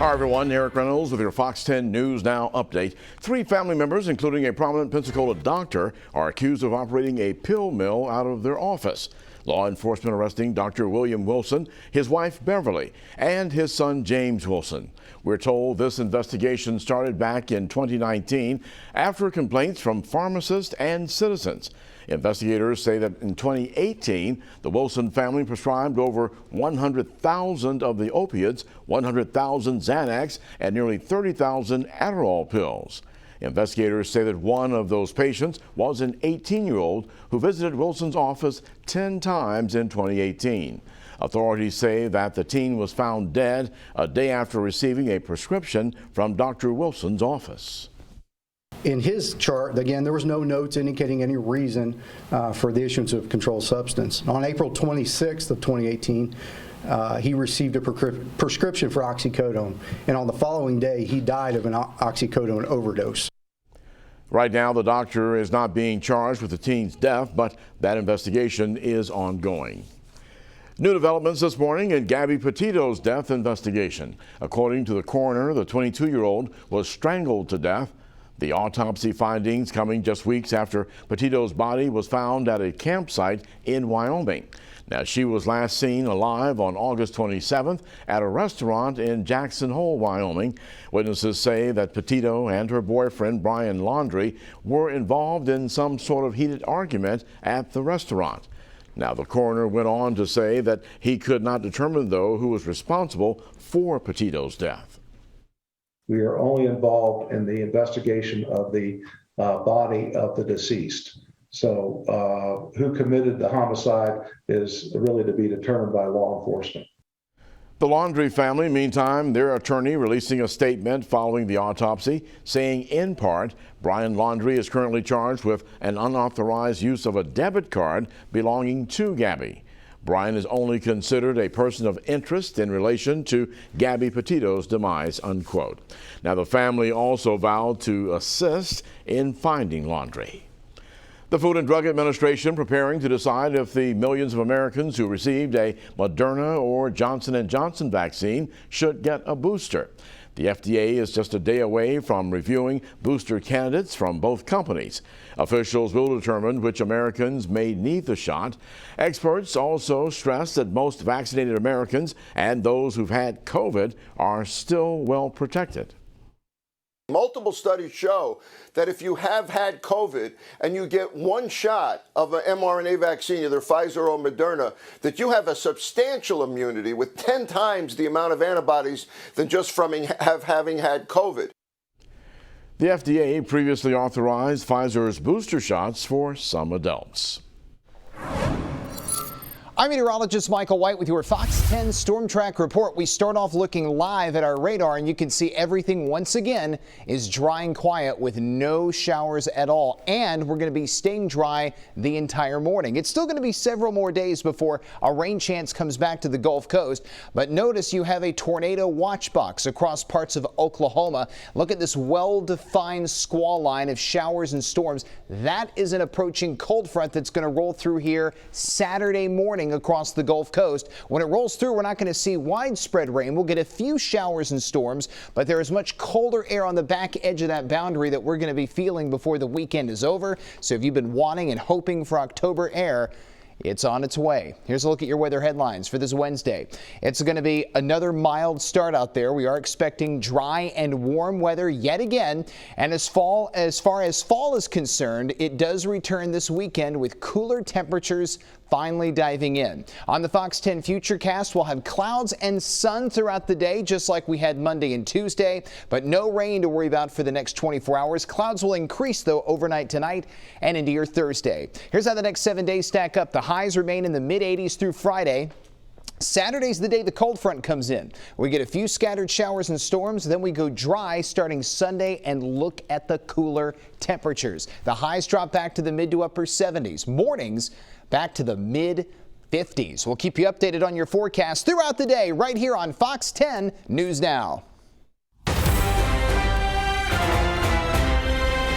Hi everyone, Eric Reynolds with your Fox 10 News Now update. 3 family members, including a prominent Pensacola doctor, are accused of operating a pill mill out of their office. Law enforcement arresting Dr. William Wilson, his wife Beverly, and his son James Wilson. We're told this investigation started back in 2019 after complaints from pharmacists and citizens. Investigators say that in 2018, the Wilson family prescribed over 100,000 of the opiates, 100,000 Xanax, and nearly 30,000 Adderall pills. Investigators say that one of those patients was an 18-year-old who visited Wilson's office 10 times in 2018. Authorities say that the teen was found dead a day after receiving a prescription from Dr. Wilson's office. In his chart, again, there was no notes indicating any reason for the issuance of controlled substance. On April 26th of 2018, he received a prescription for oxycodone, and on the following day, he died of an oxycodone overdose. Right now, the doctor is not being charged with the teen's death, but that investigation is ongoing. New developments this morning in Gabby Pietros' death investigation. According to the coroner, the 22-year-old was strangled to death. The autopsy findings coming just weeks after Pietros' body was found at a campsite in Wyoming. Now, she was last seen alive on August 27th at a restaurant in Jackson Hole, Wyoming. Witnesses say that Pietros and her boyfriend, Brian Laundrie, were involved in some sort of heated argument at the restaurant. Now, the coroner went on to say that he could not determine, though, who was responsible for Pietros' death. We are only involved in the investigation of the body of the deceased. So who committed the homicide is really to be determined by law enforcement. The Laundrie family, meantime, their attorney releasing a statement following the autopsy, saying in part, Brian Laundrie is currently charged with an unauthorized use of a debit card belonging to Gabby. Brian is only considered a person of interest in relation to Gabby Pietros' demise, unquote. Now, the family also vowed to assist in finding Laundrie. The Food and Drug Administration preparing to decide if the millions of Americans who received a Moderna or Johnson & Johnson vaccine should get a booster. The FDA is just a day away from reviewing booster candidates from both companies. Officials will determine which Americans may need the shot. Experts also stress that most vaccinated Americans and those who've had COVID are still well protected. Multiple studies show that if you have had COVID and you get one shot of an mRNA vaccine, either Pfizer or Moderna, that you have a substantial immunity with 10 times the amount of antibodies than just from having had COVID. The FDA previously authorized Pfizer's booster shots for some adults. I'm meteorologist Michael White with your Fox 10 Storm Track report. We start off looking live at our radar, and you can see everything once again is dry and quiet with no showers at all. And we're going to be staying dry the entire morning. It's still going to be several more days before a rain chance comes back to the Gulf Coast. But notice you have a tornado watch box across parts of Oklahoma. Look at this well-defined squall line of showers and storms. That is an approaching cold front that's going to roll through here Saturday morning across the Gulf Coast. When it rolls through, we're not going to see widespread rain. We'll get a few showers and storms, but there is much colder air on the back edge of that boundary that we're going to be feeling before the weekend is over. So if you've been wanting and hoping for October air, it's on its way. Here's a look at your weather headlines for this Wednesday. It's going to be another mild start out there. We are expecting dry and warm weather yet again. And as far as fall is concerned, it does return this weekend with cooler temperatures finally diving in. On the Fox 10 Futurecast, we'll have clouds and sun throughout the day, just like we had Monday and Tuesday, but no rain to worry about for the next 24 hours. Clouds will increase, though, overnight tonight and into your Thursday. Here's how the next 7 days stack up. The highs remain in the mid-80s through Friday. Saturday's the day the cold front comes in. We get a few scattered showers and storms, then we go dry starting Sunday, and look at the cooler temperatures. The highs drop back to the mid to upper 70s. Mornings back to the mid 50s. We'll keep you updated on your forecast throughout the day right here on Fox 10 News Now.